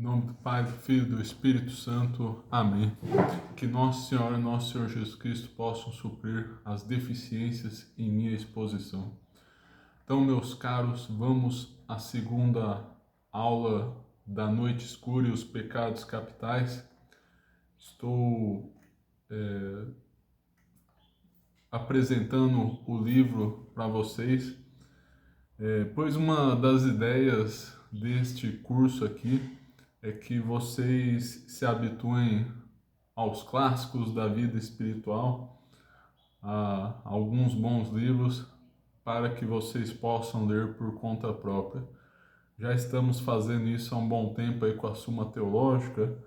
Em nome do Pai, do Filho e do Espírito Santo. Amém. Que Nossa Senhora e Nosso Senhor Jesus Cristo possam suprir as deficiências em minha exposição. Então, meus caros, vamos à segunda aula da Noite Escura e os Pecados Capitais. Estou apresentando o livro para vocês, pois uma das ideias deste curso aqui é que vocês se habituem aos clássicos da vida espiritual, a alguns bons livros, para que vocês possam ler por conta própria. Já estamos fazendo isso há um bom tempo aí com a Suma Teológica,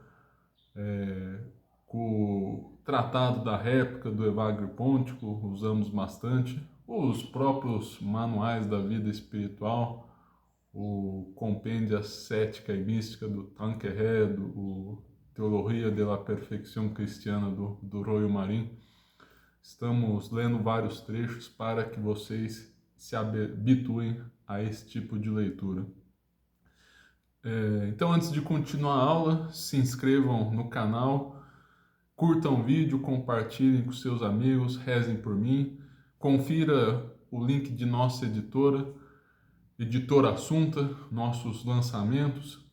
com o Tratado da Réplica do Evagrio Pontico, usamos bastante, os próprios manuais da vida espiritual, o Compêndio Ascética e Mística do Tanqueray, o Teologia de la Perfección Cristiana do Royo Marim. Estamos lendo vários trechos para que vocês se habituem a esse tipo de leitura. Então, antes de continuar a aula, se inscrevam no canal, curtam o vídeo, compartilhem com seus amigos, rezem por mim, confira o link de nossa editora Assunta, nossos lançamentos.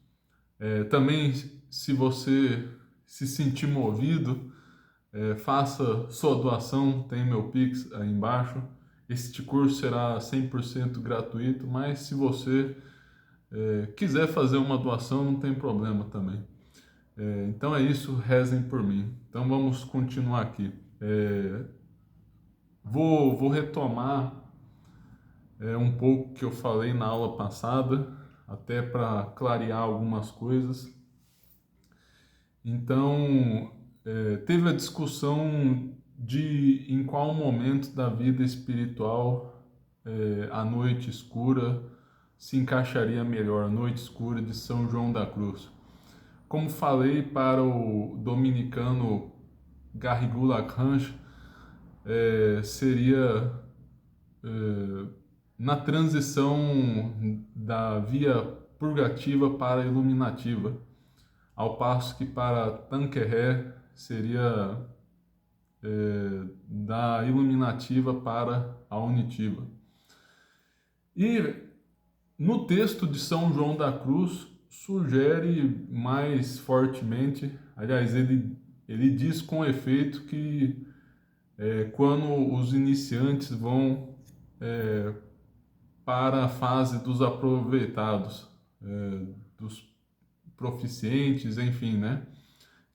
Também, se você se sentir movido, faça sua doação, tem meu Pix aí embaixo. Este curso será 100% gratuito, mas se você quiser fazer uma doação, não tem problema também. Então é isso, rezem por mim. Então vamos continuar aqui. Vou retomar um pouco que eu falei na aula passada, até para clarear algumas coisas. Então, teve a discussão de em qual momento da vida espiritual a noite escura se encaixaria melhor, a noite escura de São João da Cruz. Como falei para o dominicano Garrigou Lagrange, seria na transição da via purgativa para a iluminativa, ao passo que para Tanqueray seria da iluminativa para a unitiva. E no texto de São João da Cruz sugere mais fortemente, aliás, ele diz com efeito que quando os iniciantes vão para a fase dos aproveitados, dos proficientes, enfim, né?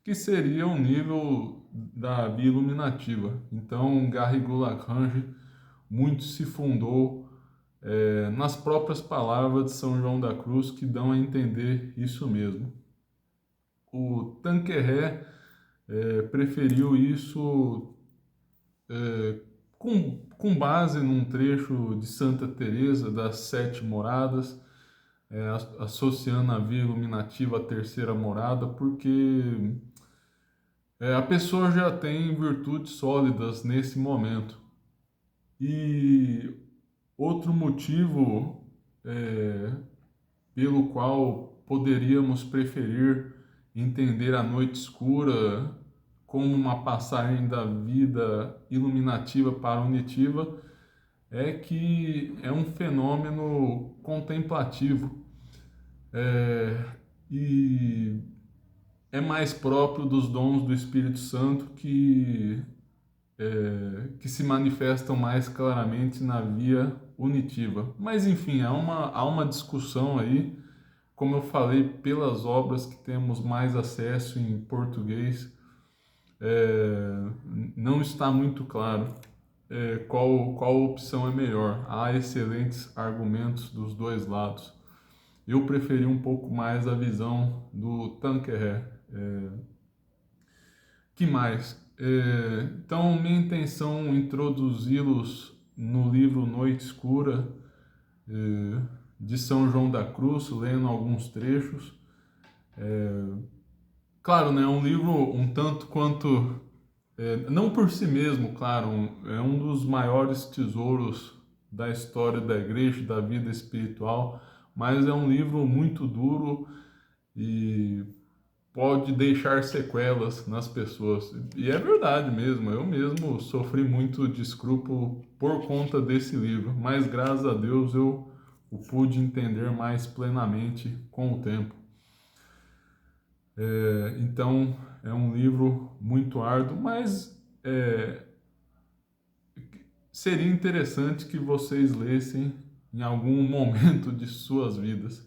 Que seria o nível da via iluminativa. Então, Garrigou Lagrange muito se fundou nas próprias palavras de São João da Cruz, que dão a entender isso mesmo. O Tanqueray preferiu isso com base num trecho de Santa Teresa das Sete Moradas, associando a via iluminativa à terceira morada, porque a pessoa já tem virtudes sólidas nesse momento. E outro motivo pelo qual poderíamos preferir entender a noite escura como uma passagem da vida iluminativa para a unitiva é que é um fenômeno contemplativo e é mais próprio dos dons do Espírito Santo que se manifestam mais claramente na via unitiva. Mas enfim, há uma discussão aí, como eu falei, pelas obras que temos mais acesso em português, não está muito claro qual opção é melhor. Há excelentes argumentos dos dois lados. Eu preferi um pouco mais a visão do Tanqueray. Que mais? Então, minha intenção é introduzi-los no livro Noite Escura, de São João da Cruz, lendo alguns trechos. Claro, né, é um livro um tanto quanto, não por si mesmo, claro, é um dos maiores tesouros da história da igreja, da vida espiritual, mas é um livro muito duro e pode deixar sequelas nas pessoas. E é verdade mesmo, eu mesmo sofri muito de escrúpulo por conta desse livro, mas graças a Deus eu o pude entender mais plenamente com o tempo. Então é um livro muito árduo, mas seria interessante que vocês lessem em algum momento de suas vidas.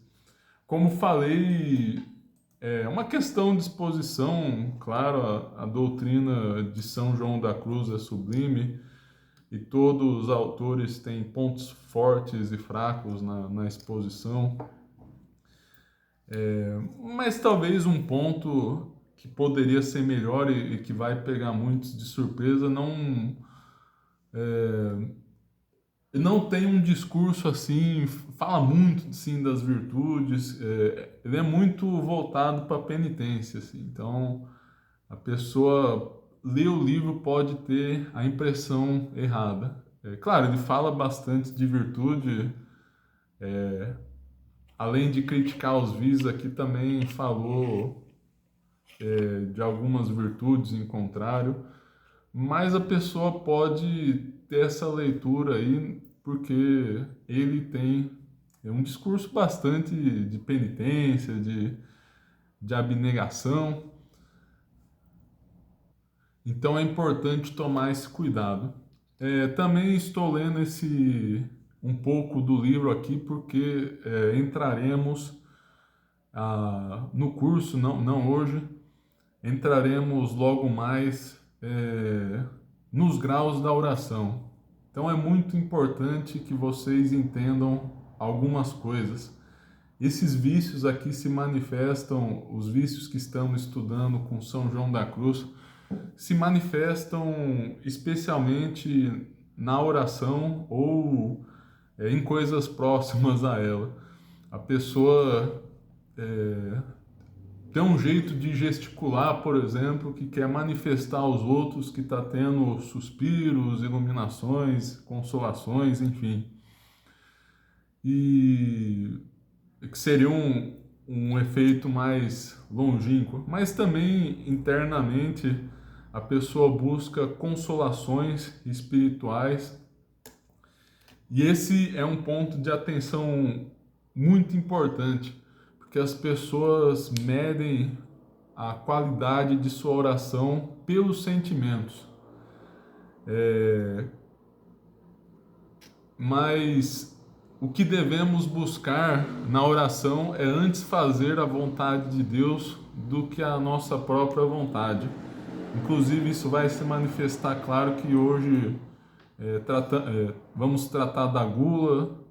Como falei, é uma questão de exposição, claro, a doutrina de São João da Cruz é sublime e todos os autores têm pontos fortes e fracos na exposição, mas talvez um ponto que poderia ser melhor e que vai pegar muitos de surpresa, não tem um discurso assim, fala muito sim das virtudes, ele é muito voltado para a penitência, assim. Então a pessoa lê o livro pode ter a impressão errada. Claro, ele fala bastante de virtude, além de criticar os vícios, aqui também falou de algumas virtudes em contrário, mas a pessoa pode ter essa leitura aí porque ele tem um discurso bastante de penitência, de abnegação. Então é importante tomar esse cuidado. Também estou lendo um pouco do livro aqui porque entraremos no curso, não hoje, entraremos logo mais nos graus da oração. Então é muito importante que vocês entendam algumas coisas. Esses vícios aqui se manifestam, os vícios que estamos estudando com São João da Cruz, se manifestam especialmente na oração ou em coisas próximas a ela. A pessoa tem um jeito de gesticular, por exemplo, que quer manifestar aos outros que está tendo suspiros, iluminações, consolações, enfim. E que seria um efeito mais longínquo. Mas também, internamente, a pessoa busca consolações espirituais. E esse é um ponto de atenção muito importante, porque as pessoas medem a qualidade de sua oração pelos sentimentos. Mas o que devemos buscar na oração é antes fazer a vontade de Deus do que a nossa própria vontade. Inclusive, isso vai se manifestar, claro, que hoje vamos tratar da gula,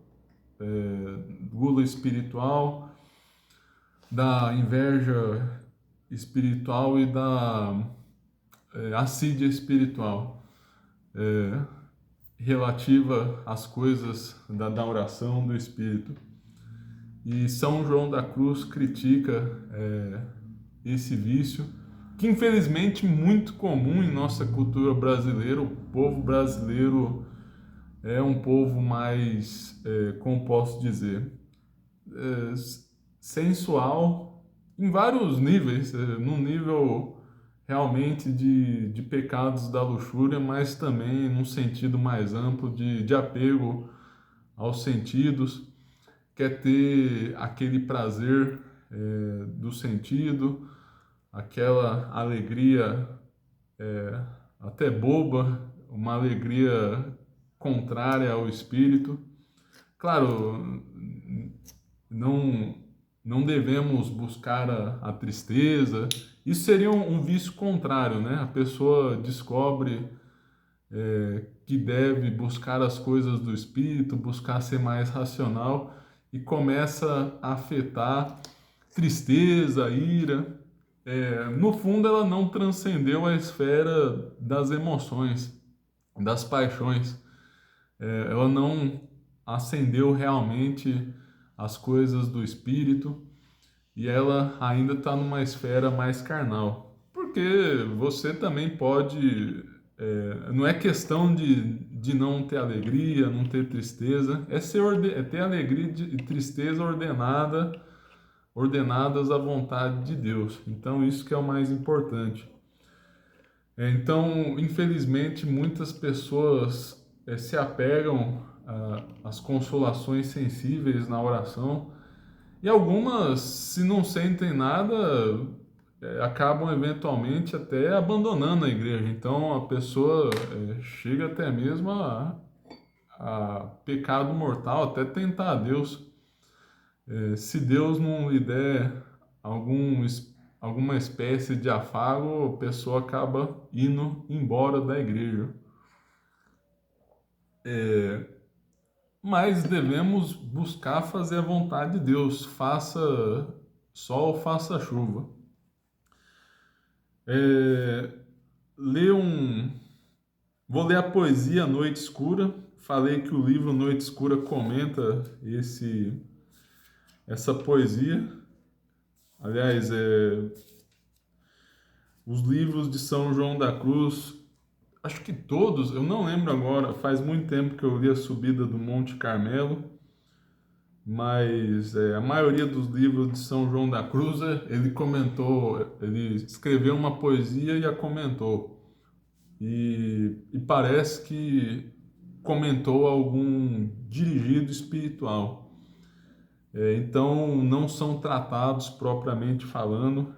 gula espiritual, da inveja espiritual e da assídia espiritual, relativa às coisas da oração do Espírito. E São João da Cruz critica esse vício, que infelizmente é muito comum em nossa cultura brasileira. O povo brasileiro é um povo mais, como posso dizer, sensual em vários níveis, no nível realmente de pecados da luxúria, mas também num sentido mais amplo de apego aos sentidos, quer ter aquele prazer do sentido, aquela alegria até boba, uma alegria contrária ao espírito. Claro, não devemos buscar a tristeza. Isso seria um vício contrário, né? A pessoa descobre que deve buscar as coisas do espírito, buscar ser mais racional e começa a afetar tristeza, ira. No fundo, ela não transcendeu a esfera das emoções, das paixões. Ela não ascendeu realmente as coisas do espírito e ela ainda está numa esfera mais carnal. Porque você também pode. Não é questão de não ter alegria, não ter tristeza, é ter alegria e tristeza ordenada ordenadas à vontade de Deus. Então, isso que é o mais importante. Então, infelizmente, muitas pessoas se apegam às consolações sensíveis na oração e algumas, se não sentem nada, acabam eventualmente até abandonando a igreja. Então, a pessoa chega até mesmo a pecado mortal, até tentar a Deus. Se Deus não lhe der algum, alguma espécie de afago, a pessoa acaba indo embora da igreja. Mas devemos buscar fazer a vontade de Deus, faça sol, faça chuva. É, ler um, Vou ler a poesia Noite Escura. Falei que o livro Noite Escura comenta essa poesia. Aliás, os livros de São João da Cruz, acho que todos, eu não lembro agora, faz muito tempo que eu li a Subida do Monte Carmelo, mas a maioria dos livros de São João da Cruz, ele comentou, ele escreveu uma poesia e a comentou. E parece que comentou algum dirigido espiritual. Então, não são tratados propriamente falando.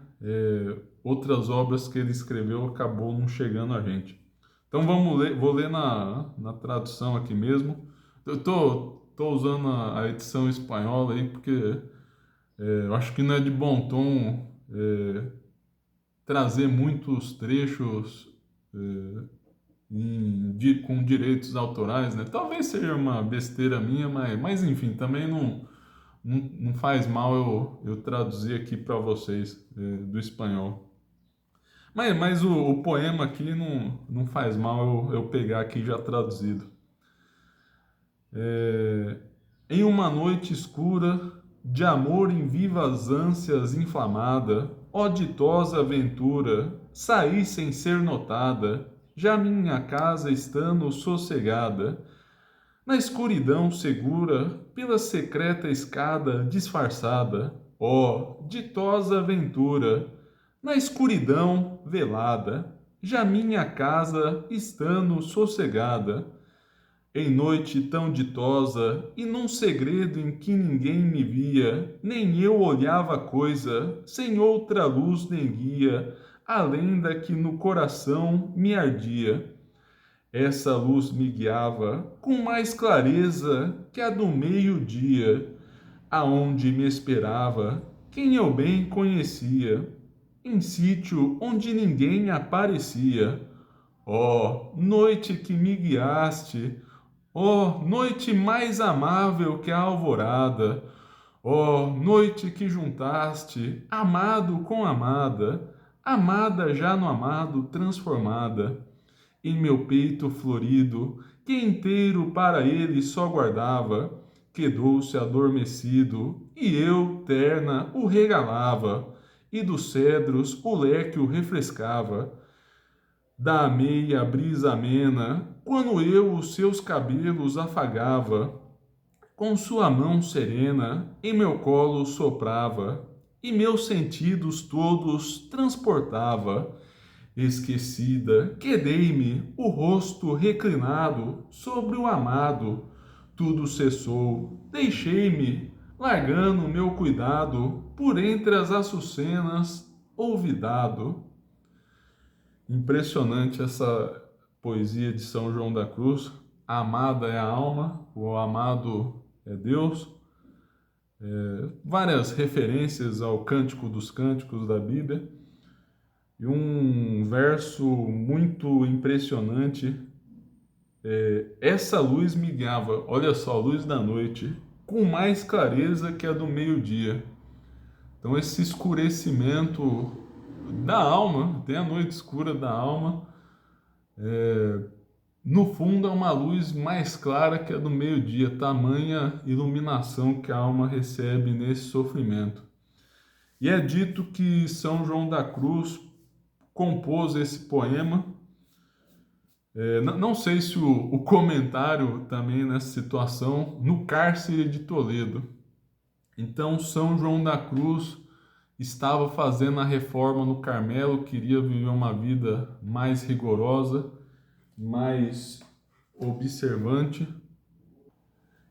Outras obras que ele escreveu acabou não chegando a gente. Então vamos ler, vou ler na tradução aqui mesmo. Eu tô usando a edição espanhola aí porque eu acho que não é de bom tom trazer muitos trechos com direitos autorais, né? Talvez seja uma besteira minha, mas enfim, também não faz mal eu traduzir aqui para vocês do espanhol. Mas o poema aqui não faz mal eu pegar aqui já traduzido. Em uma noite escura, de amor em vivas ânsias inflamada, ó ditosa aventura, saí sem ser notada, já minha casa estando sossegada, na escuridão segura, pela secreta escada disfarçada, ó ditosa aventura, na escuridão velada, já minha casa estando sossegada, em noite tão ditosa e num segredo em que ninguém me via, nem eu olhava coisa, sem outra luz nem guia, além da que no coração me ardia. Essa luz me guiava com mais clareza que a do meio-dia, aonde me esperava quem eu bem conhecia, em sítio onde ninguém aparecia. Ó, noite que me guiaste, ó, noite mais amável que a alvorada, ó, noite que juntaste amado com amada, amada já no amado transformada, em meu peito florido, que inteiro para ele só guardava, quedou-se adormecido, e eu, terna, o regalava, e dos cedros o leque o refrescava. Da meia brisa amena, quando eu os seus cabelos afagava, com sua mão serena em meu colo soprava, e meus sentidos todos transportava. Esquecida, quedei-me, o rosto reclinado sobre o amado. Tudo cessou, deixei-me, largando meu cuidado, por entre as açucenas, olvidado. Impressionante essa poesia de São João da Cruz. A amada é a alma, o amado é Deus. Várias referências ao Cântico dos Cânticos da Bíblia. E um verso muito impressionante. Essa luz me guiava, olha só, a luz da noite, com mais clareza que a do meio-dia. Então, esse escurecimento da alma, tem a noite escura da alma, no fundo é uma luz mais clara que a do meio-dia, tamanha iluminação que a alma recebe nesse sofrimento. E é dito que São João da Cruz compôs esse poema. Não sei se o comentário também nessa situação, no cárcere de Toledo. Então, São João da Cruz estava fazendo a reforma no Carmelo, queria viver uma vida mais rigorosa, mais observante.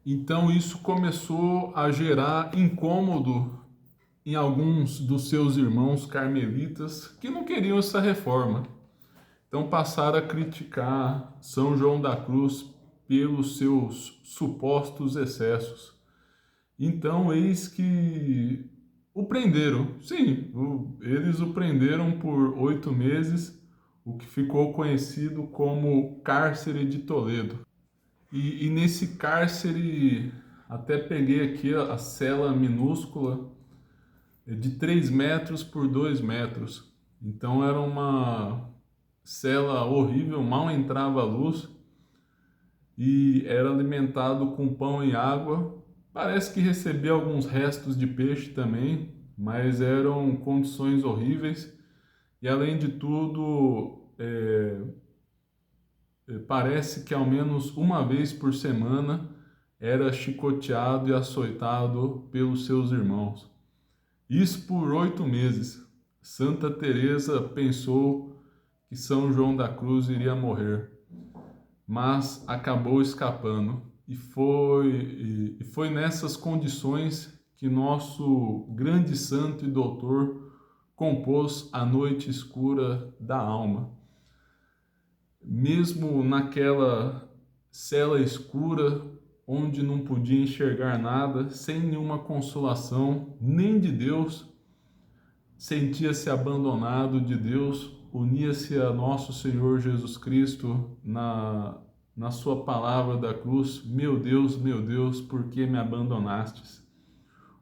Então, isso começou a gerar incômodo em alguns dos seus irmãos carmelitas que não queriam essa reforma. Então passaram a criticar São João da Cruz pelos seus supostos excessos. Então eis que o prenderam. Sim, eles o prenderam por 8 meses, o que ficou conhecido como Cárcere de Toledo. E nesse cárcere, até peguei aqui a cela minúscula, de 3 metros por 2 metros. Então era uma cela horrível, mal entrava a luz e era alimentado com pão e água. Parece que recebia alguns restos de peixe também, mas eram condições horríveis. E além de tudo, parece que ao menos uma vez por semana era chicoteado e açoitado pelos seus irmãos. Isso por 8 meses. Santa Teresa pensou que São João da Cruz iria morrer, mas acabou escapando. E foi nessas condições que nosso grande santo e doutor compôs A Noite Escura da Alma. Mesmo naquela cela escura, onde não podia enxergar nada, sem nenhuma consolação, nem de Deus, sentia-se abandonado de Deus, unia-se a nosso Senhor Jesus Cristo na sua palavra da cruz: meu Deus, por que me abandonastes?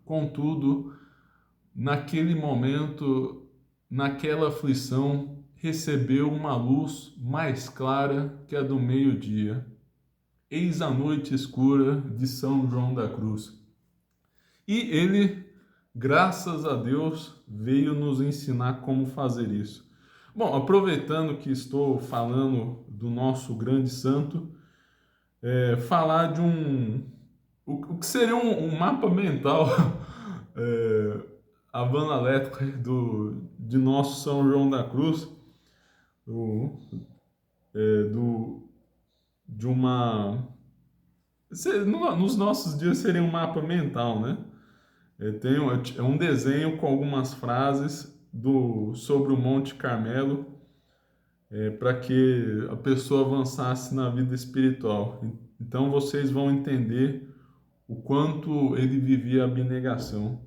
Contudo, naquele momento, naquela aflição, recebeu uma luz mais clara que a do meio-dia. Eis a noite escura de São João da Cruz. E ele, graças a Deus, veio nos ensinar como fazer isso. Bom, aproveitando que estou falando do nosso grande santo, falar de o que seria um mapa mental, é, a Havana Elétrica de nosso São João da Cruz, do, do, de uma... Nos nossos dias seria um mapa mental, né? É um desenho com algumas frases sobre o Monte Carmelo, para que a pessoa avançasse na vida espiritual. Então vocês vão entender o quanto ele vivia a abnegação.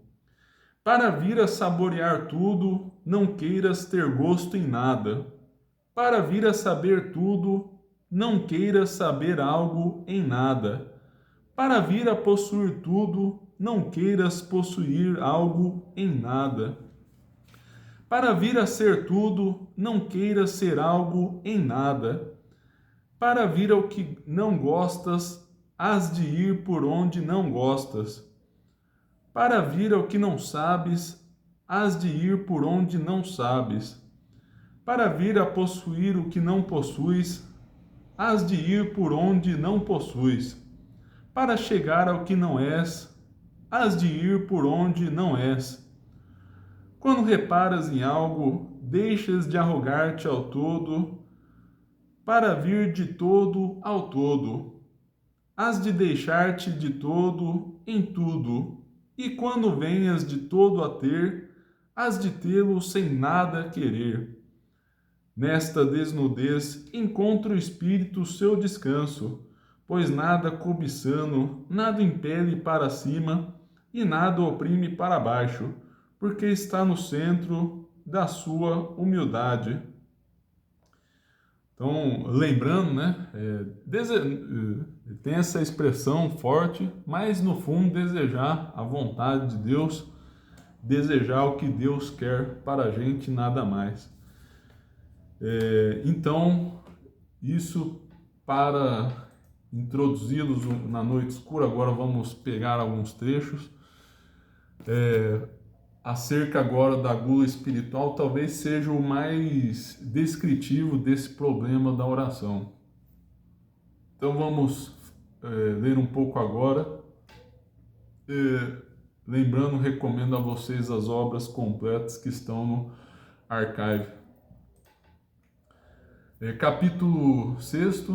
Para vir a saborear tudo, não queiras ter gosto em nada. Para vir a saber tudo, não queiras saber algo em nada. Para vir a possuir tudo, não queiras possuir algo em nada. Para vir a ser tudo, não queiras ser algo em nada. Para vir ao que não gostas, hás de ir por onde não gostas. Para vir ao que não sabes, hás de ir por onde não sabes. Para vir a possuir o que não possuis, hás de ir por onde não possuis. Para chegar ao que não és, hás de ir por onde não és. Quando reparas em algo, deixas de arrogar-te ao todo, para vir de todo ao todo. Hás de deixar-te de todo em tudo, e quando venhas de todo a ter, hás de tê-lo sem nada querer. Nesta desnudez encontra o espírito seu descanso, pois nada cobiçando, nada impele para cima e nada oprime para baixo, porque está no centro da sua humildade. Então, lembrando, né, tem essa expressão forte, mas no fundo desejar a vontade de Deus, desejar o que Deus quer para a gente, nada mais. Então, isso para introduzi-los na noite escura. Agora vamos pegar alguns trechos. Acerca agora da gula espiritual, talvez seja o mais descritivo desse problema da oração. Então vamos ler um pouco agora. lembrando, recomendo a vocês as obras completas que estão no Archive. Capítulo 6,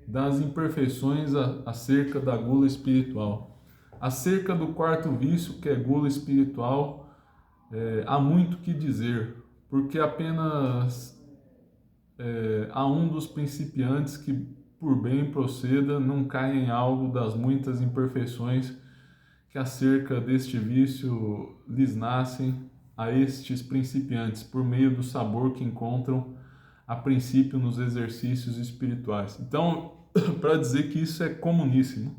das imperfeições acerca da gula espiritual. Acerca do quarto vício, que é gula espiritual, há muito que dizer, porque apenas há um dos principiantes que, por bem proceda, não cai em algo das muitas imperfeições que acerca deste vício lhes nascem a estes principiantes, por meio do sabor que encontram a princípio nos exercícios espirituais. Então, para dizer que isso é comuníssimo,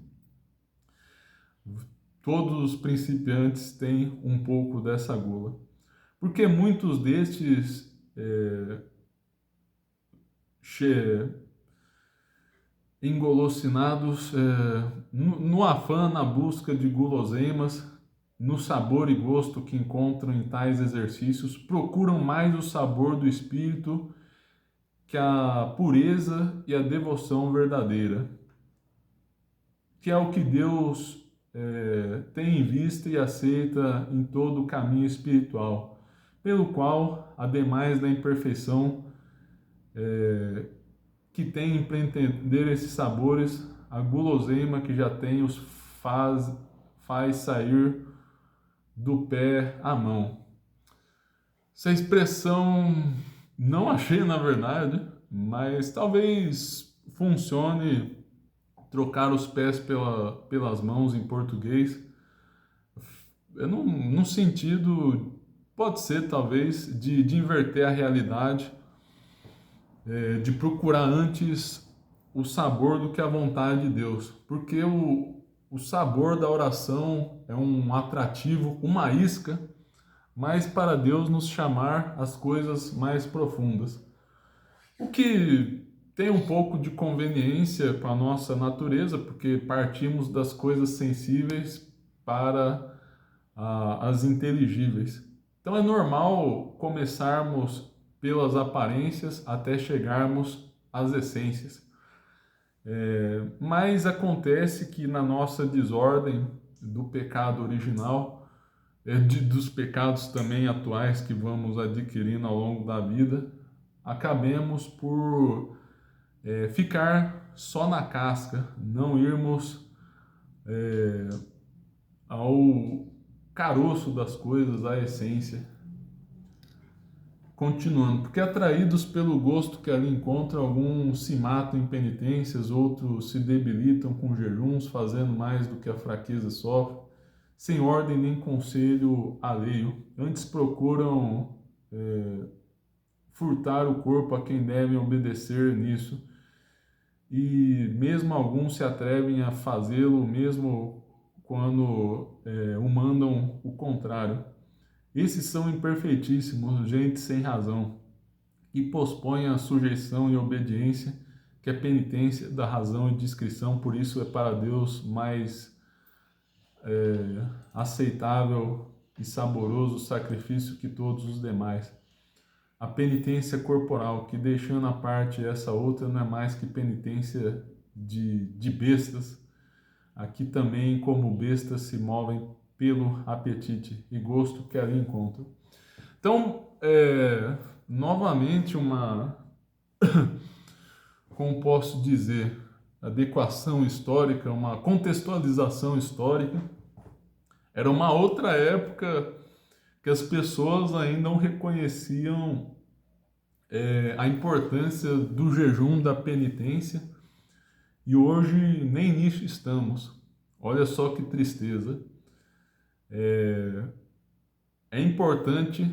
todos os principiantes têm um pouco dessa gula, porque muitos destes engolosinados no afã, na busca de guloseimas, no sabor e gosto que encontram em tais exercícios, procuram mais o sabor do espírito que a pureza e a devoção verdadeira, que é o que Deus tem em vista e aceita em todo o caminho espiritual, pelo qual, ademais da imperfeição que tem para entender esses sabores, a guloseima que já tem os faz sair do pé à mão. Essa expressão não achei, na verdade, mas talvez funcione trocar os pés pelas mãos em português. No sentido, pode ser talvez, de inverter a realidade, de procurar antes o sabor do que a vontade de Deus, porque o sabor da oração é um atrativo, uma isca, mas para Deus nos chamar às coisas mais profundas. O que tem um pouco de conveniência com a nossa natureza, porque partimos das coisas sensíveis para as inteligíveis. Então é normal começarmos pelas aparências até chegarmos às essências. Mas acontece que na nossa desordem do pecado original, dos pecados também atuais que vamos adquirindo ao longo da vida, acabemos por ficar só na casca, não irmos ao caroço das coisas, à essência. Continuando, porque atraídos pelo gosto que ali encontram, alguns se matam em penitências, outros se debilitam com jejuns, fazendo mais do que a fraqueza sofre, sem ordem nem conselho alheio. Antes procuram furtar o corpo a quem devem obedecer nisso. E mesmo alguns se atrevem a fazê-lo, mesmo quando o mandam o contrário. Esses são imperfeitíssimos, gente sem razão, e pospõem a sujeição e obediência, que é penitência da razão e discrição, por isso é para Deus mais aceitável e saboroso o sacrifício que todos os demais. A penitência corporal, que deixando à parte essa outra, não é mais que penitência de bestas. Aqui também, como bestas, se movem pelo apetite e gosto que ali encontram. Então, novamente, como posso dizer, adequação histórica, uma contextualização histórica. Era uma outra época que as pessoas ainda não reconheciam a importância do jejum, da penitência, e hoje nem nisso estamos. Olha só que tristeza. É importante,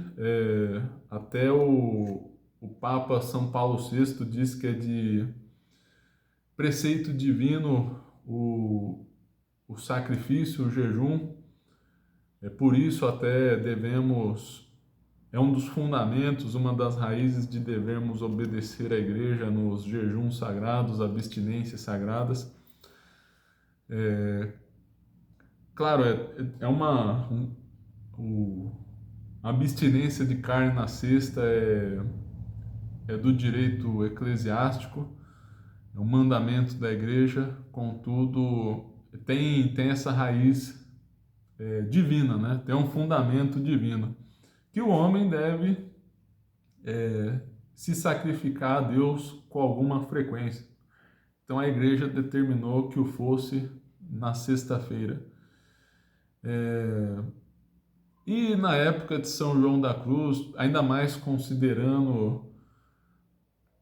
até o Papa São Paulo VI diz que é de preceito divino o sacrifício, o jejum. Por isso até é um dos fundamentos, uma das raízes de devermos obedecer à igreja nos jejuns sagrados, abstinências sagradas. Claro, a abstinência de carne na sexta é do direito eclesiástico, é um mandamento da igreja, contudo, tem essa raiz divina, né? Tem um fundamento divino, que o homem deve se sacrificar a Deus com alguma frequência. Então a igreja determinou que o fosse na sexta-feira. E na época de São João da Cruz, ainda mais considerando,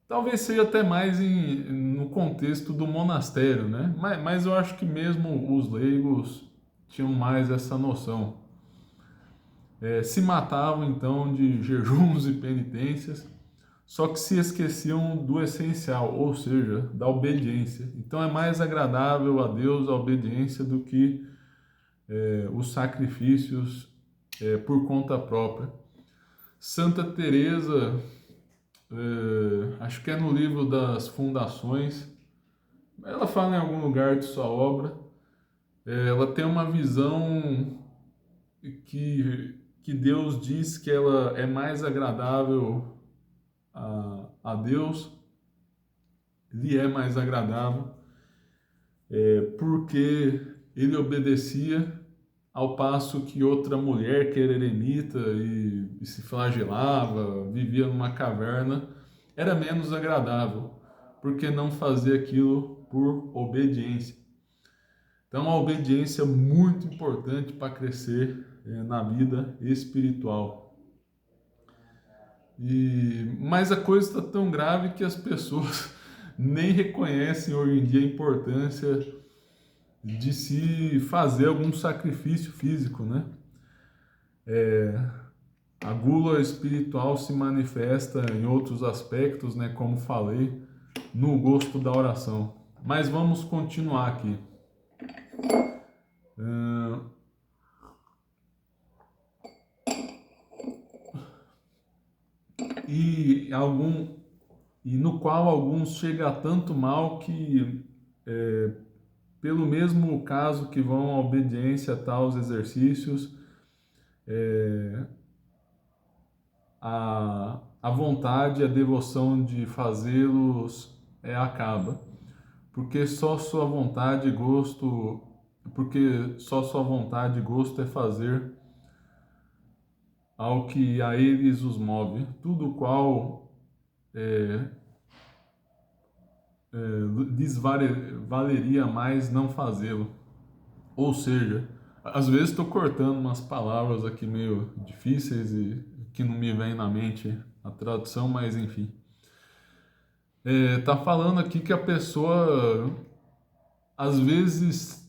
talvez seja até mais no contexto do monastério, né? Mas eu acho que mesmo os leigos tinham mais essa noção. Se matavam então de jejuns e penitências, só que se esqueciam do essencial, ou seja, da obediência. Então é mais agradável a Deus a obediência do que os sacrifícios por conta própria. Santa Teresa, acho que é no livro das Fundações, ela fala em algum lugar de sua obra, ela tem uma visão que Deus diz que ela é mais agradável a Deus, lhe é mais agradável, porque ele obedecia, ao passo que outra mulher que era eremita e se flagelava, vivia numa caverna, era menos agradável, porque não fazia aquilo por obediência. Então a obediência é muito importante para crescer na vida espiritual. Mas a coisa está tão grave que as pessoas nem reconhecem hoje em dia a importância de se fazer algum sacrifício físico, né? A gula espiritual se manifesta em outros aspectos, né? Como falei, no gosto da oração. Mas vamos continuar aqui. E no qual alguns chega a tanto mal que, pelo mesmo caso que vão à obediência a tais exercícios, a vontade e a devoção de fazê-los acaba, porque só sua vontade e gosto, é fazer ao que a eles os move, tudo qual lhes valeria mais não fazê-lo. Ou seja, às vezes estou cortando umas palavras aqui meio difíceis e que não me vem na mente a tradução, mas enfim. Tá falando aqui que a pessoa às vezes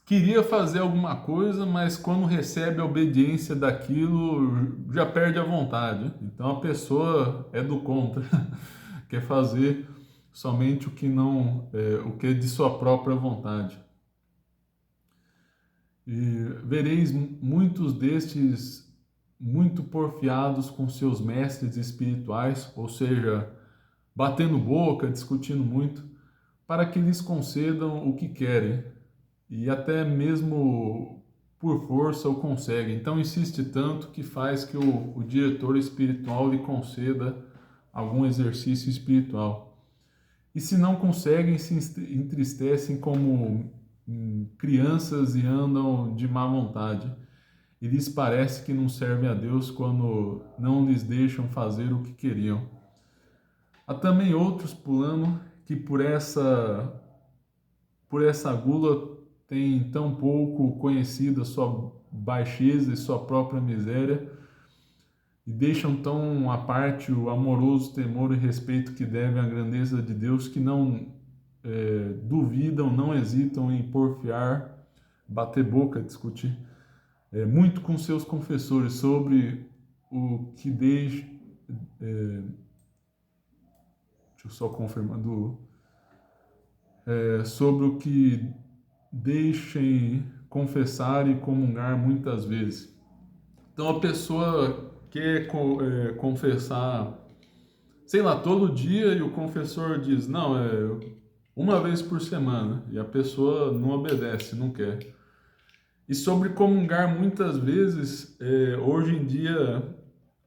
queria fazer alguma coisa, mas quando recebe a obediência daquilo, já perde a vontade. Então a pessoa é do contra, quer fazer somente o que não, o que é de sua própria vontade. E vereis muitos destes muito porfiados com seus mestres espirituais, ou seja, batendo boca, discutindo muito, para que lhes concedam o que querem, e até mesmo por força o conseguem. Então insiste tanto que faz que o diretor espiritual lhe conceda algum exercício espiritual. E se não conseguem, se entristecem como crianças e andam de má vontade. E lhes parece que não servem a Deus quando não lhes deixam fazer o que queriam. Há também outros pulando que por essa gula têm tão pouco conhecida sua baixeza e sua própria miséria, e deixam tão à parte o amoroso temor e respeito que devem à grandeza de Deus, que não duvidam, não hesitam em porfiar, bater boca, discutir muito com seus confessores sobre o que deixa. Deixa eu só confirmar sobre o que deixem confessar e comungar muitas vezes. Então a pessoa quer confessar, sei lá, todo dia, e o confessor diz, não, uma vez por semana, e a pessoa não obedece, não quer. E sobre comungar muitas vezes, hoje em dia,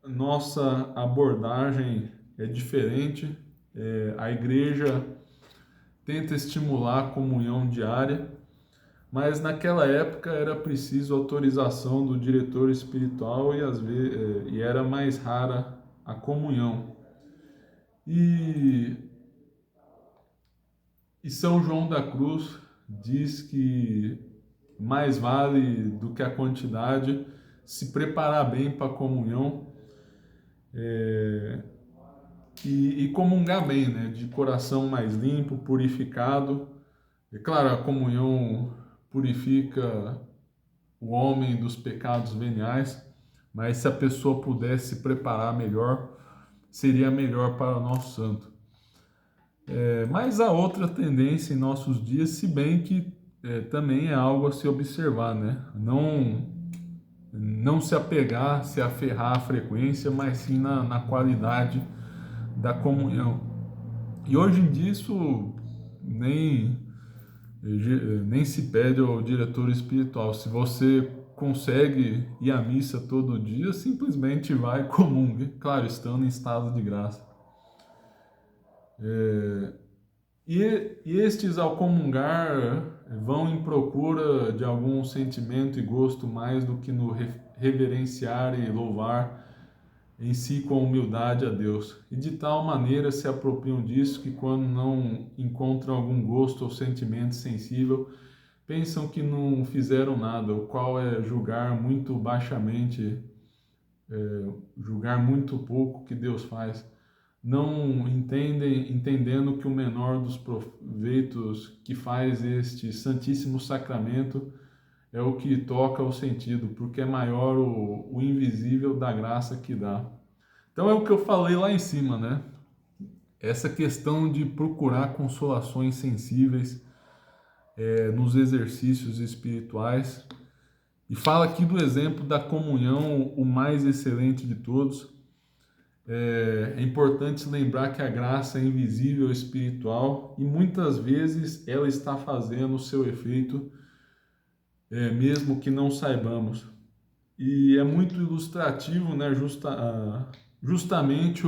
nossa abordagem é diferente. A igreja tenta estimular a comunhão diária, mas naquela época era preciso autorização do diretor espiritual e, e era mais rara a comunhão. E, e São João da Cruz diz que mais vale do que a quantidade se preparar bem para a comunhão, e comungar bem, né? De coração mais limpo, purificado. É claro, a comunhão purifica o homem dos pecados veniais, mas se a pessoa pudesse se preparar melhor, seria melhor para o nosso santo. Mas há outra tendência em nossos dias, se bem que também é algo a se observar, né? Não se apegar, se aferrar à frequência, mas sim na qualidade da comunhão. E hoje em dia isso nem se pede ao diretor espiritual. Se você consegue ir à missa todo dia, simplesmente vai e comungue, claro, estando em estado de graça. E estes, ao comungar, vão em procura de algum sentimento e gosto mais do que no reverenciar e louvar em si com humildade a Deus. E de tal maneira se apropriam disso que, quando não encontram algum gosto ou sentimento sensível, pensam que não fizeram nada, o qual é julgar muito baixamente, julgar muito pouco que Deus faz. Não entendendo que o menor dos proveitos que faz este Santíssimo Sacramento é o que toca o sentido, porque é maior o invisível da graça que dá. Então é o que eu falei lá em cima, né? Essa questão de procurar consolações sensíveis nos exercícios espirituais. E fala aqui do exemplo da comunhão, o mais excelente de todos. É importante lembrar que a graça é invisível espiritual e muitas vezes ela está fazendo o seu efeito, mesmo que não saibamos. E é muito ilustrativo, né? Justamente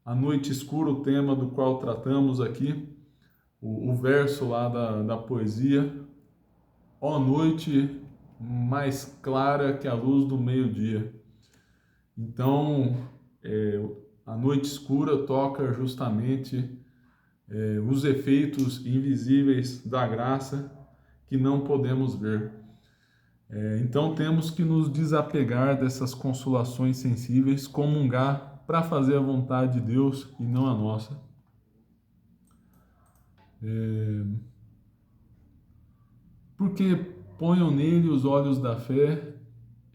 a noite escura, o tema do qual tratamos aqui, o verso lá da poesia: ó noite mais clara que a luz do meio-dia. Então, a noite escura toca justamente os efeitos invisíveis da graça que não podemos ver. Então temos que nos desapegar dessas consolações sensíveis, comungar para fazer a vontade de Deus e não a nossa. Porque ponham nele os olhos da fé,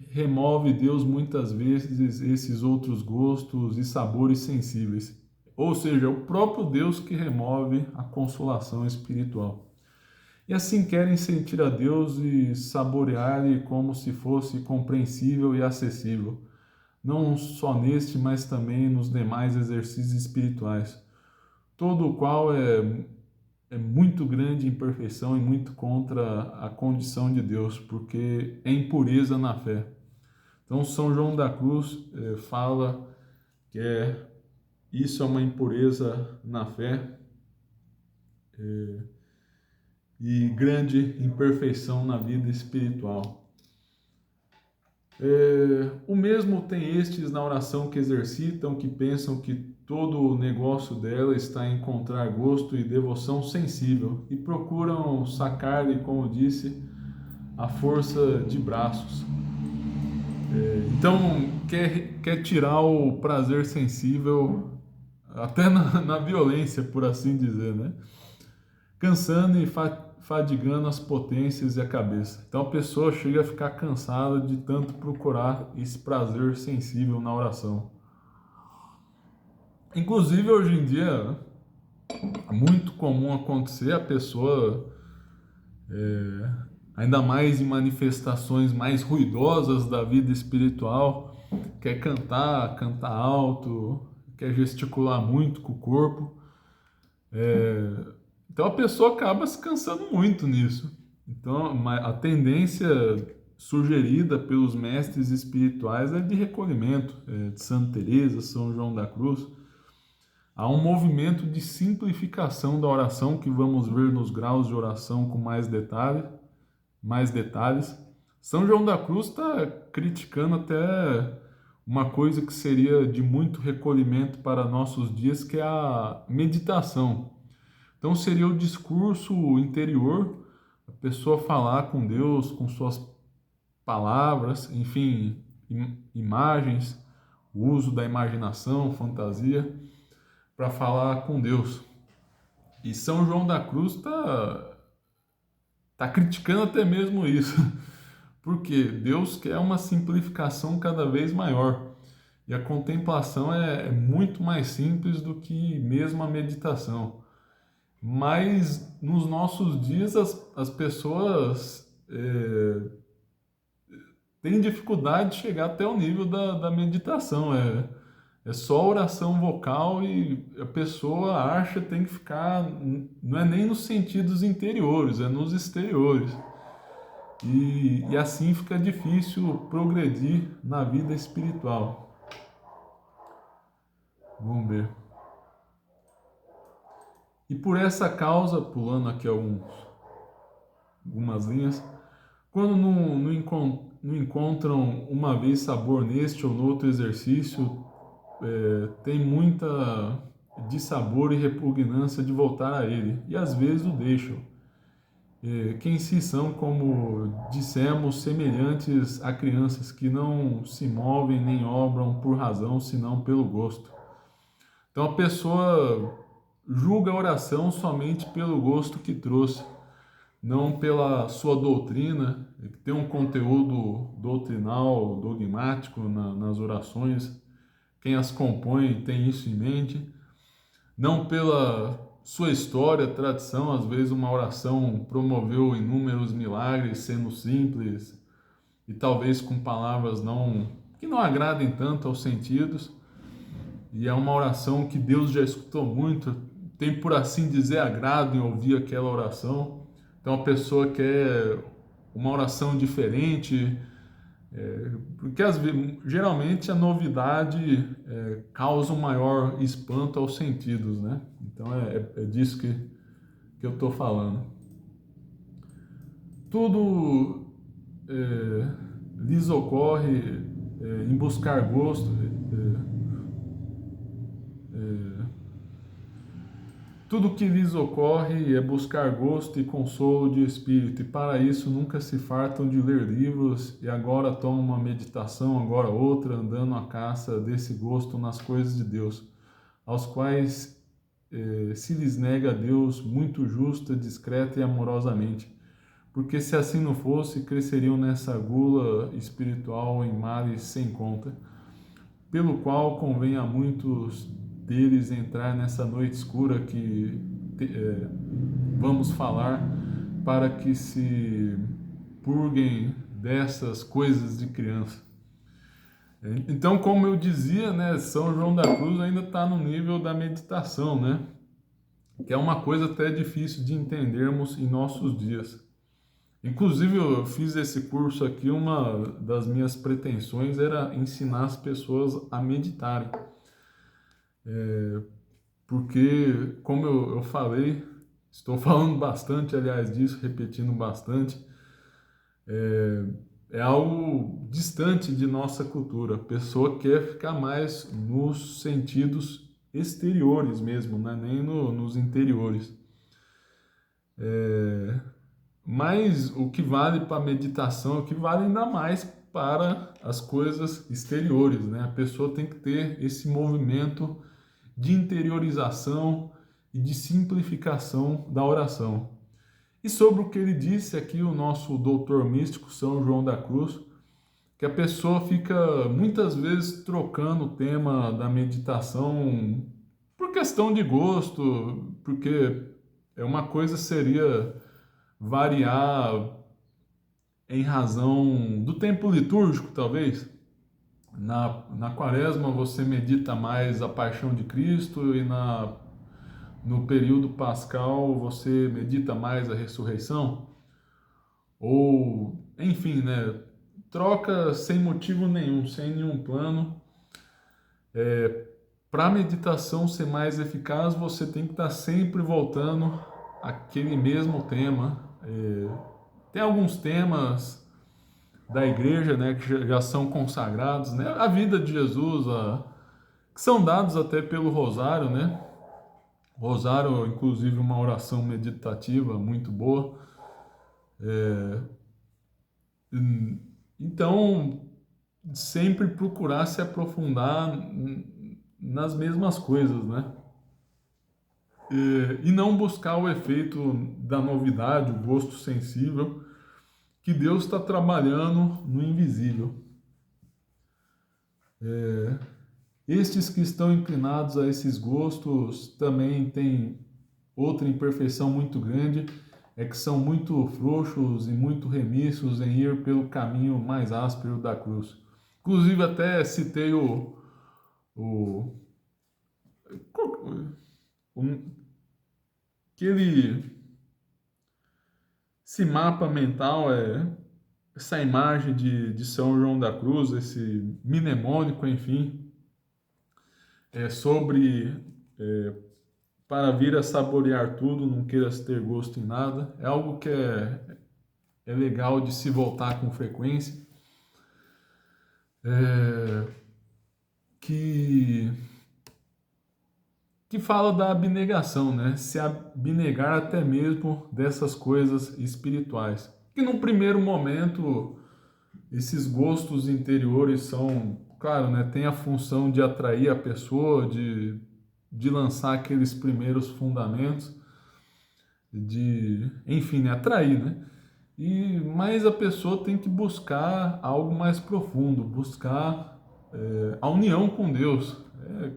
remove Deus muitas vezes esses outros gostos e sabores sensíveis. Ou seja, é o próprio Deus que remove a consolação espiritual. E assim querem sentir a Deus e saborear-lhe como se fosse compreensível e acessível, não só neste, mas também nos demais exercícios espirituais, todo o qual é muito grande imperfeição e muito contra a condição de Deus, porque é impureza na fé. Então São João da Cruz fala que isso é uma impureza na fé, e grande imperfeição na vida espiritual. O mesmo tem estes na oração que exercitam, que pensam que todo o negócio dela está em encontrar gosto e devoção sensível e procuram sacar-lhe, como disse, a força de braços. Então quer tirar o prazer sensível até na violência, por assim dizer, né? Cansando e fadigando as potências e a cabeça. Então a pessoa chega a ficar cansada de tanto procurar esse prazer sensível na oração. Inclusive hoje em dia é muito comum acontecer a pessoa, ainda mais em manifestações mais ruidosas da vida espiritual, quer cantar alto, quer gesticular muito com o corpo. Então a pessoa acaba se cansando muito nisso. Então a tendência sugerida pelos mestres espirituais é de recolhimento, de Santa Teresa, São João da Cruz. Há um movimento de simplificação da oração que vamos ver nos graus de oração com mais detalhe. mais detalhes. São João da Cruz está criticando até uma coisa que seria de muito recolhimento para nossos dias, que é a meditação. Então seria o discurso interior, a pessoa falar com Deus, com suas palavras, enfim, imagens, o uso da imaginação, fantasia, para falar com Deus. E São João da Cruz tá criticando até mesmo isso, porque Deus quer uma simplificação cada vez maior. E a contemplação é muito mais simples do que mesmo a meditação. Mas nos nossos dias as pessoas têm dificuldade de chegar até o nível da meditação. É só oração vocal e a pessoa acha que tem que ficar, não é nem nos sentidos interiores, é nos exteriores. E assim fica difícil progredir na vida espiritual. Vamos ver. E por essa causa, pulando aqui algumas linhas, quando não encontram uma vez sabor neste ou no outro exercício, tem muita dissabor e repugnância de voltar a ele, e às vezes o deixam. Que em si são, como dissemos, semelhantes a crianças que não se movem nem obram por razão, senão pelo gosto. Então a pessoa julga a oração somente pelo gosto que trouxe, não pela sua doutrina, que tem um conteúdo doutrinal, dogmático nas orações. Quem as compõe tem isso em mente, não pela sua história, tradição. Às vezes uma oração promoveu inúmeros milagres, sendo simples e talvez com palavras que não agradem tanto aos sentidos, e é uma oração que Deus já escutou muito, tem, por assim dizer, agrado em ouvir aquela oração. Então a pessoa quer uma oração diferente, porque geralmente a novidade causa um maior espanto aos sentidos, né? Então é disso que eu estou falando. Tudo lhes ocorre em buscar gosto. Tudo que lhes ocorre é buscar gosto e consolo de espírito, e para isso nunca se fartam de ler livros, e agora tomam uma meditação, agora outra, andando à caça desse gosto nas coisas de Deus, aos quais se lhes nega a Deus muito justa, discreta e amorosamente, porque se assim não fosse, cresceriam nessa gula espiritual em males sem conta, pelo qual convém a muitos deles entrar nessa noite escura que vamos falar, para que se purguem dessas coisas de criança. Então, como eu dizia, né, São João da Cruz ainda está no nível da meditação, né, que é uma coisa até difícil de entendermos em nossos dias. Inclusive, eu fiz esse curso aqui, uma das minhas pretensões era ensinar as pessoas a meditarem. Porque, como eu falei, estou falando bastante, aliás, disso, repetindo bastante, é algo distante de nossa cultura. A pessoa quer ficar mais nos sentidos exteriores mesmo, né? Nem nos interiores. Mas o que vale para a meditação, o que vale ainda mais para as coisas exteriores, né? A pessoa tem que ter esse movimento de interiorização e de simplificação da oração. E sobre o que ele disse aqui, o nosso doutor místico São João da Cruz, que a pessoa fica muitas vezes trocando o tema da meditação por questão de gosto, porque uma coisa seria variar em razão do tempo litúrgico, talvez. Na quaresma você medita mais a paixão de Cristo, e no período pascal você medita mais a ressurreição. Ou, enfim, né? Troca sem motivo nenhum, sem nenhum plano. Para a meditação ser mais eficaz, você tem que estar sempre voltando àquele mesmo tema. Tem alguns temas da igreja, né, que já são consagrados, né, a vida de Jesus, que são dados até pelo Rosário, né? Rosário, inclusive, uma oração meditativa muito boa. Então, sempre procurar se aprofundar nas mesmas coisas, né? E não buscar o efeito da novidade, o gosto sensível, que Deus está trabalhando no invisível. Estes que estão inclinados a esses gostos também têm outra imperfeição muito grande, é que são muito frouxos e muito remissos em ir pelo caminho mais áspero da cruz. Inclusive até citei o, o aquele esse mapa mental, essa imagem de São João da Cruz, esse mnemônico, enfim, sobre para vir a saborear tudo, não queiras ter gosto em nada. É algo que é legal de se voltar com frequência. Que fala da abnegação, né? Se abnegar até mesmo dessas coisas espirituais. Que num primeiro momento, esses gostos interiores são, claro, né? Tem a função de atrair a pessoa, de lançar aqueles primeiros fundamentos, enfim, né? Atrair, né? Mas a pessoa tem que buscar algo mais profundo, buscar a união com Deus,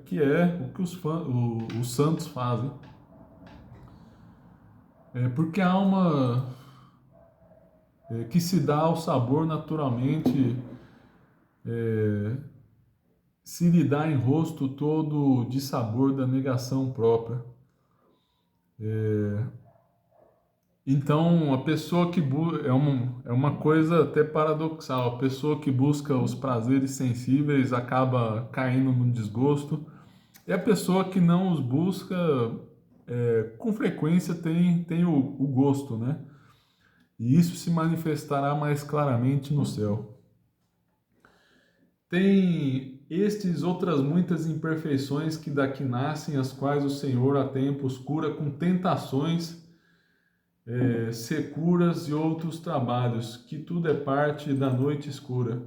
que é o que os santos fazem. Porque a alma que se dá ao sabor naturalmente se lhe dá em rosto todo de sabor da negação própria. Então, a pessoa que é uma coisa até paradoxal. A pessoa que busca os prazeres sensíveis acaba caindo no desgosto, e a pessoa que não os busca, com frequência tem o gosto, né? E isso se manifestará mais claramente no céu. Tem estes outras muitas imperfeições que daqui nascem, as quais o Senhor há tempos cura com tentações, securas e outros trabalhos, que tudo é parte da noite escura,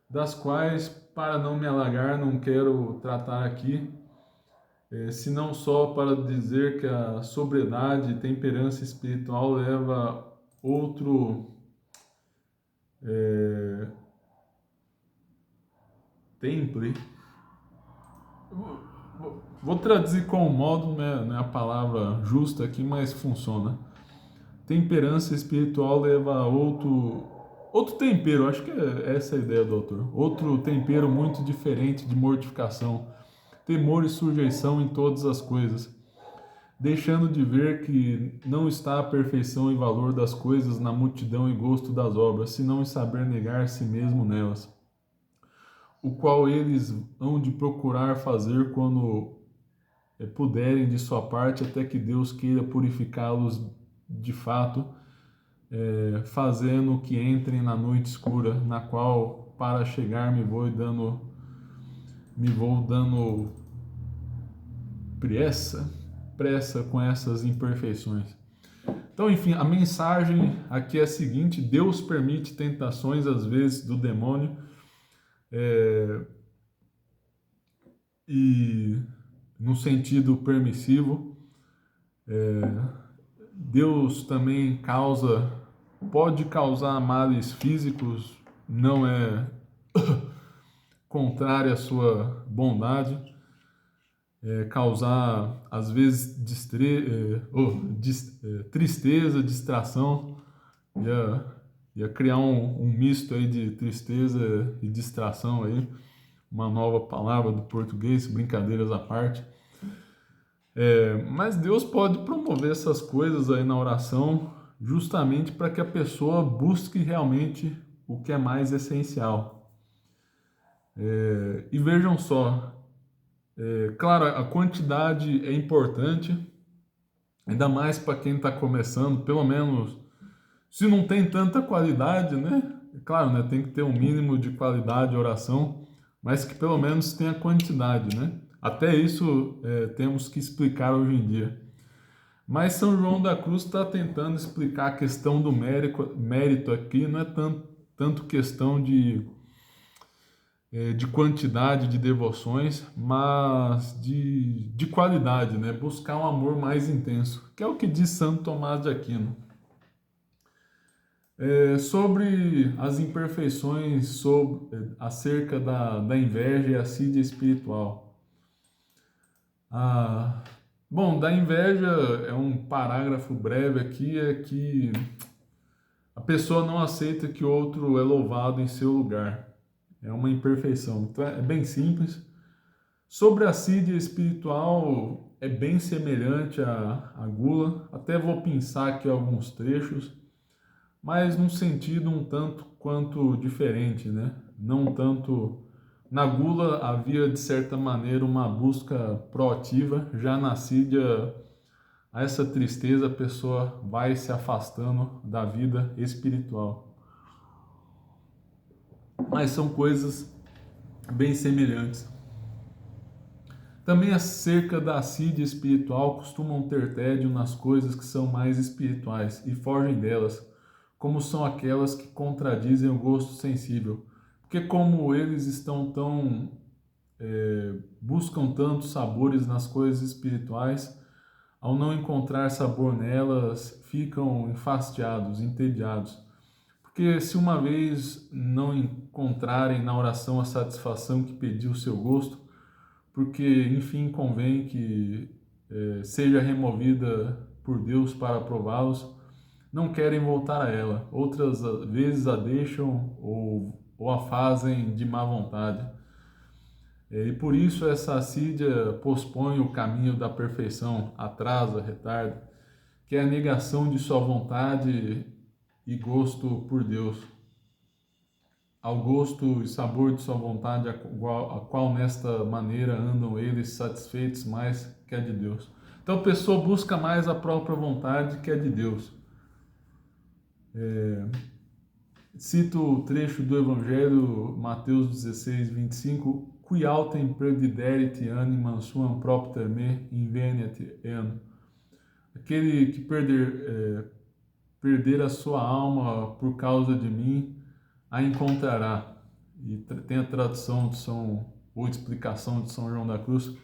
das quais, para não me alagar, não quero tratar aqui, senão só para dizer que a sobriedade e temperança espiritual leva outro temple. Vou traduzir com o modo, né, não é a palavra justa aqui, mas funciona. Temperança espiritual leva a outro tempero, acho que é essa a ideia do autor. Outro tempero muito diferente de mortificação, temor e sujeição em todas as coisas, deixando de ver que não está a perfeição e valor das coisas na multidão e gosto das obras, senão em saber negar si mesmo nelas, o qual eles hão de procurar fazer quando puderem de sua parte, até que Deus queira purificá-los de fato, fazendo que entrem na noite escura, na qual para chegar me vou dando pressa com essas imperfeições. Então, enfim, a mensagem aqui é a seguinte: Deus permite tentações às vezes do demônio, e no sentido permissivo. Deus também pode causar males físicos, não é contrário à sua bondade, causar às vezes tristeza, distração, ia criar um misto aí de tristeza e distração aí, uma nova palavra do português, brincadeiras à parte. Mas Deus pode promover essas coisas aí na oração, justamente para que a pessoa busque realmente o que é mais essencial. E vejam só, claro, a quantidade é importante, ainda mais para quem está começando, pelo menos Se não tem tanta qualidade, né? É claro, né? Tem que ter um mínimo de qualidade de oração, mas que pelo menos tenha quantidade, né? Até isso temos que explicar hoje em dia. Mas São João da Cruz está tentando explicar a questão do mérito aqui, não é tanto questão de quantidade de devoções, mas de qualidade, né? Buscar um amor mais intenso, que é o que diz Santo Tomás de Aquino. Sobre as imperfeições acerca da inveja e assídia espiritual. Ah, bom, da inveja é um parágrafo breve aqui, é que a pessoa não aceita que o outro é louvado em seu lugar. É uma imperfeição. Então é bem simples. Sobre a assídia espiritual, é bem semelhante à gula. Até vou pensar aqui alguns trechos, mas num sentido um tanto quanto diferente, né? Não tanto. Na gula havia, de certa maneira, uma busca proativa, já na assídia, a essa tristeza a pessoa vai se afastando da vida espiritual. Mas são coisas bem semelhantes. Também acerca da assídia espiritual, costumam ter tédio nas coisas que são mais espirituais e fogem delas, como são aquelas que contradizem o gosto sensível. Porque como eles estão buscam tantos sabores nas coisas espirituais, ao não encontrar sabor nelas, ficam enfastiados, entediados. Porque se uma vez não encontrarem na oração a satisfação que pediu o seu gosto, porque enfim convém que seja removida por Deus para aprová-los, não querem voltar a ela. Outras vezes a deixam ou a fazem de má vontade. E por isso essa assídia pospõe o caminho da perfeição, atrasa, retarda, que é a negação de sua vontade e gosto por Deus, ao gosto e sabor de sua vontade, a qual nesta maneira andam eles satisfeitos mais que a de Deus. Então a pessoa busca mais a própria vontade que a de Deus. Cito o trecho do Evangelho, Mateus 16, 25, qui autem perdiderit animam suam propter me inveniat eam. Aquele que perder a sua alma por causa de mim, a encontrará. E tem a tradução de ou explicação de São João da Cruz,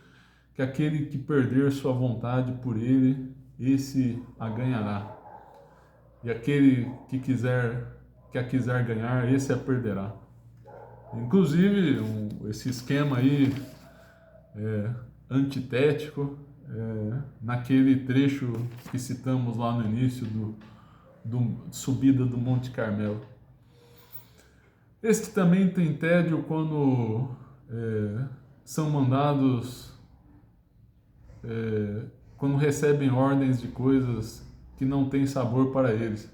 que aquele que perder sua vontade por ele, esse a ganhará. E aquele que a quiser ganhar, esse a perderá. Inclusive, esse esquema aí antitético, naquele trecho que citamos lá no início do subida do Monte Carmelo. Este também tem tédio quando são mandados, quando recebem ordens de coisas que não têm sabor para eles.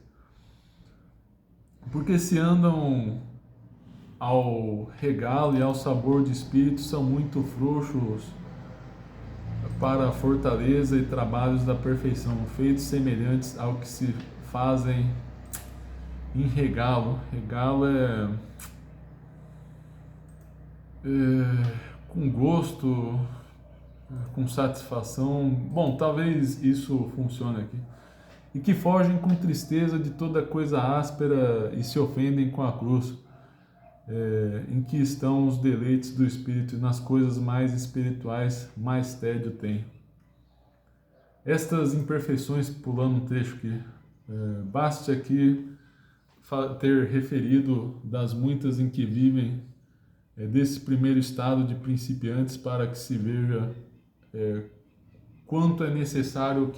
Porque se andam ao regalo e ao sabor de espírito, são muito frouxos para a fortaleza e trabalhos da perfeição, feitos semelhantes ao que se fazem em regalo. Regalo é com gosto, com satisfação. Bom, talvez isso funcione aqui. E que fogem com tristeza de toda coisa áspera e se ofendem com a cruz, em que estão os deleites do Espírito, e nas coisas mais espirituais mais tédio tem. Estas imperfeições, pulando um trecho aqui, baste aqui ter referido das muitas em que vivem desse primeiro estado de principiantes, para que se veja quanto é necessário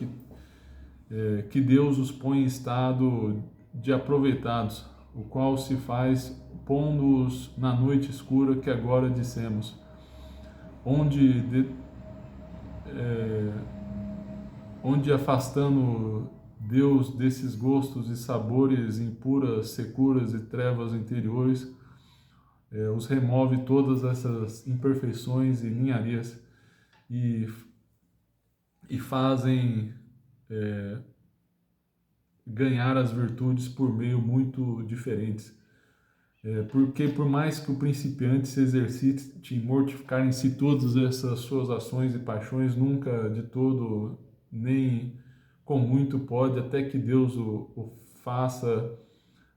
que Deus os põe em estado de aproveitados, o qual se faz pondo-os na noite escura que agora dissemos, onde afastando Deus desses gostos e sabores impuras, securas e trevas interiores, os remove todas essas imperfeições e ninharias e fazem ganhar as virtudes por meio muito diferentes. Porque por mais que o principiante se exercite em mortificar em si todas essas suas ações e paixões, nunca de todo, nem com muito pode, até que Deus o faça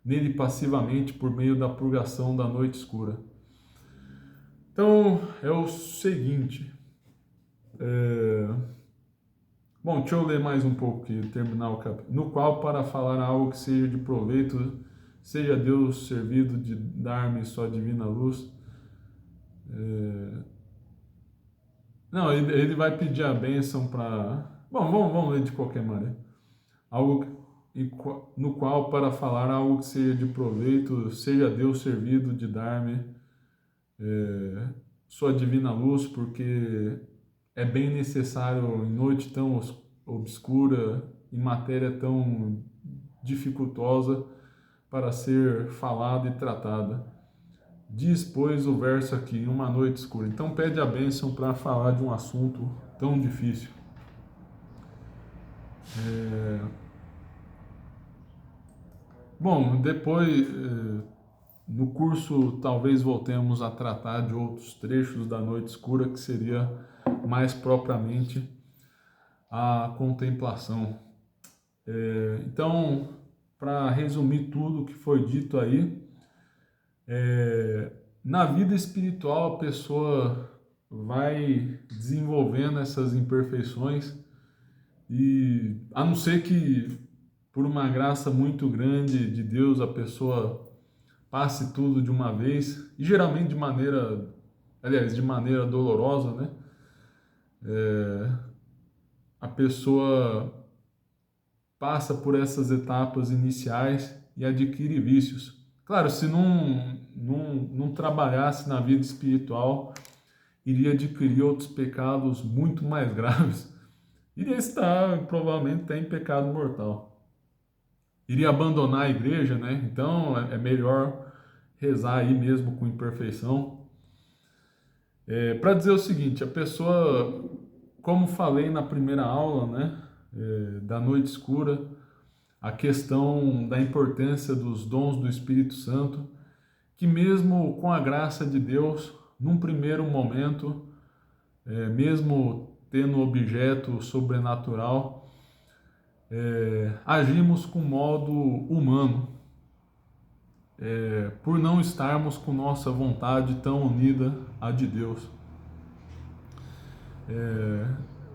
nele passivamente por meio da purgação da noite escura. Então, é o seguinte. Bom, deixa eu ler mais um pouco aqui, terminar o capítulo. No qual, para falar algo que seja de proveito, seja Deus servido de dar-me sua divina luz. Não, ele vai pedir a bênção para... Bom, vamos ler de qualquer maneira. Algo no qual, para falar algo que seja de proveito, seja Deus servido de dar-me sua divina luz, porque é bem necessário em noite tão obscura, em matéria tão dificultosa, para ser falada e tratada. Diz, pois, o verso aqui, uma noite escura. Então pede a bênção para falar de um assunto tão difícil. Bom, depois, no curso, talvez voltemos a tratar de outros trechos da noite escura, que seria mais propriamente a contemplação. Então, para resumir tudo que foi dito aí, na vida espiritual a pessoa vai desenvolvendo essas imperfeições e, a não ser que por uma graça muito grande de Deus a pessoa passe tudo de uma vez, e geralmente de maneira dolorosa, né? A pessoa passa por essas etapas iniciais e adquire vícios. Claro, se não trabalhasse na vida espiritual, iria adquirir outros pecados muito mais graves. Iria estar provavelmente até em pecado mortal. Iria abandonar a igreja, né? Então é melhor rezar aí mesmo com imperfeição. Para dizer o seguinte, a pessoa, como falei na primeira aula, né, da noite escura, a questão da importância dos dons do Espírito Santo, que mesmo com a graça de Deus, num primeiro momento, mesmo tendo objeto sobrenatural, agimos com modo humano, por não estarmos com nossa vontade tão unida à de Deus.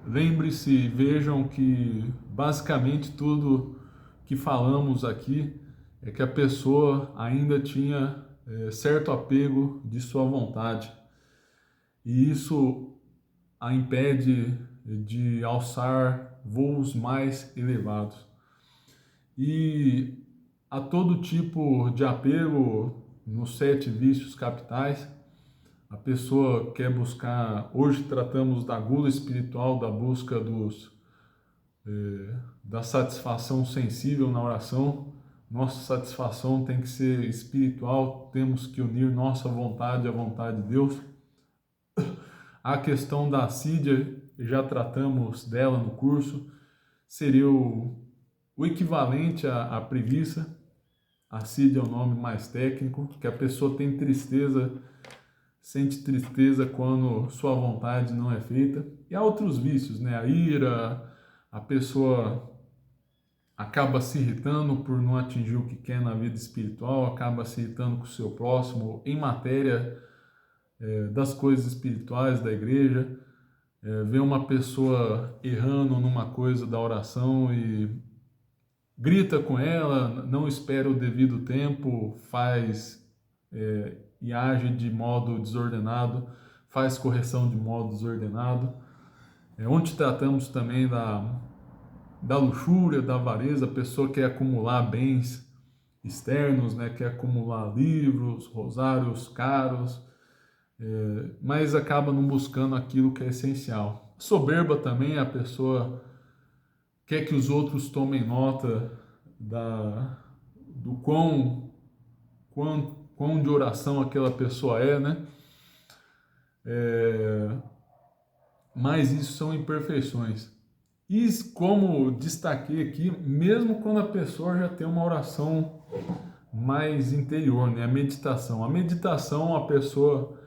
Lembre-se, vejam que basicamente tudo que falamos aqui é que a pessoa ainda tinha certo apego de sua vontade, e isso a impede de alçar voos mais elevados. E a todo tipo de apego nos 7 vícios capitais, a pessoa quer buscar, hoje tratamos da gula espiritual, da busca da satisfação sensível na oração. Nossa satisfação tem que ser espiritual, temos que unir nossa vontade à vontade de Deus. A questão da assídia, já tratamos dela no curso, seria o equivalente à preguiça. Assídia é o nome mais técnico, que a pessoa tem tristeza, sente tristeza quando sua vontade não é feita. E há outros vícios, né? A ira, a pessoa acaba se irritando por não atingir o que quer na vida espiritual, acaba se irritando com o seu próximo em matéria das coisas espirituais da igreja, vê uma pessoa errando numa coisa da oração e grita com ela, não espera o devido tempo, faz e age de modo desordenado, faz correção de modo desordenado. Onde tratamos também da luxúria, da avareza, a pessoa quer acumular bens externos, né? Quer acumular livros, rosários caros, mas acaba não buscando aquilo que é essencial. Soberba também, a pessoa quer que os outros tomem nota do quão de oração aquela pessoa é, né? Mas isso são imperfeições. E como destaquei aqui, mesmo quando a pessoa já tem uma oração mais interior, né? A meditação. A meditação, a pessoa,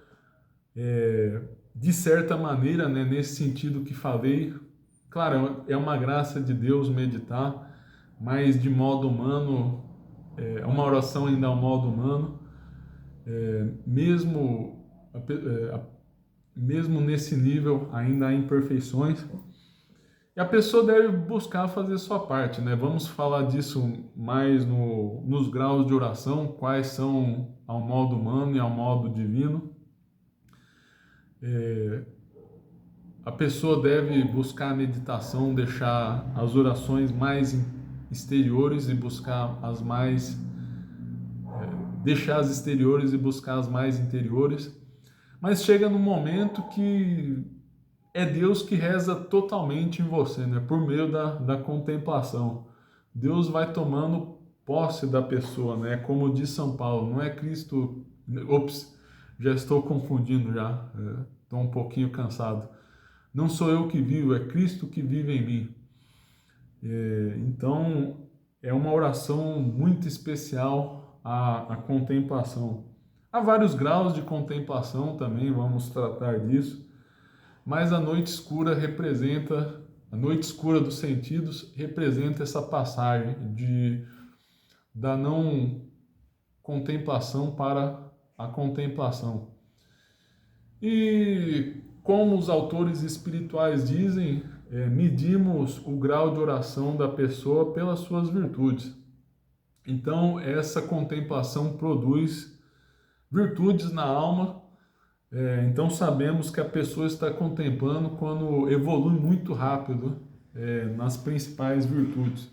de certa maneira, né, nesse sentido que falei, claro, é uma graça de Deus meditar, mas de modo humano, uma oração ainda ao modo humano, mesmo, mesmo nesse nível ainda há imperfeições, e a pessoa deve buscar fazer sua parte, né? Vamos falar disso mais nos graus de oração, quais são ao modo humano e ao modo divino. A pessoa deve buscar a meditação, deixar as orações mais exteriores e buscar as mais... deixar as exteriores e buscar as mais interiores. Mas chega num momento que é Deus que reza totalmente em você, né? Por meio da contemplação. Deus vai tomando posse da pessoa, né? Como diz São Paulo, não é Cristo... Ops, já estou confundindo já, estou um pouquinho cansado. Não sou eu que vivo, é Cristo que vive em mim. Então, é uma oração muito especial a contemplação. Há vários graus de contemplação também, vamos tratar disso. Mas a noite escura dos sentidos representa essa passagem da não contemplação para a contemplação. E como os autores espirituais dizem, medimos o grau de oração da pessoa pelas suas virtudes. Então, essa contemplação produz virtudes na alma. Então, sabemos que a pessoa está contemplando quando evolui muito rápido nas principais virtudes.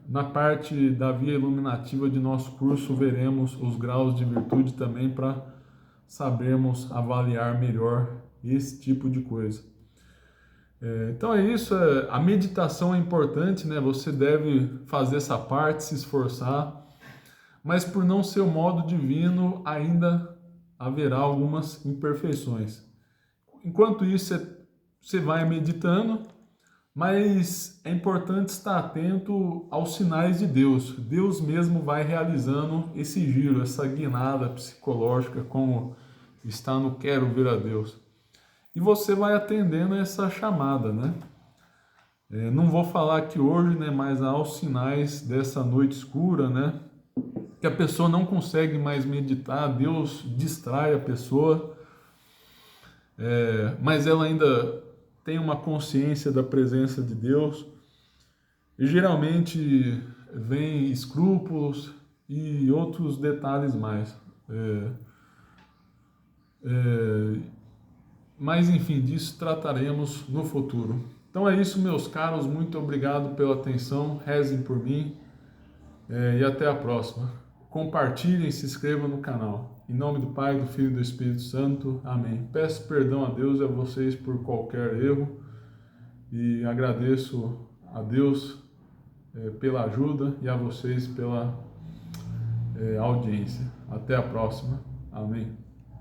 Na parte da via iluminativa de nosso curso, veremos os graus de virtude também para sabermos avaliar melhor esse tipo de coisa. Então é isso, a meditação é importante, né? Você deve fazer essa parte, se esforçar, mas por não ser o modo divino, ainda haverá algumas imperfeições. Enquanto isso, você vai meditando, mas é importante estar atento aos sinais de Deus. Deus mesmo vai realizando esse giro, essa guinada psicológica, como está no Quero Ver a Deus. E você vai atendendo essa chamada, né? Não vou falar aqui hoje, né, mas há os sinais dessa noite escura, né? Que a pessoa não consegue mais meditar, Deus distrai a pessoa, mas ela ainda tem uma consciência da presença de Deus, e geralmente vem escrúpulos e outros detalhes mais. Mas enfim, disso trataremos no futuro. Então é isso, meus caros, muito obrigado pela atenção, rezem por mim e até a próxima. Compartilhem, se inscrevam no canal. Em nome do Pai, do Filho e do Espírito Santo. Amém. Peço perdão a Deus e a vocês por qualquer erro e agradeço a Deus pela ajuda e a vocês pela audiência. Até a próxima. Amém.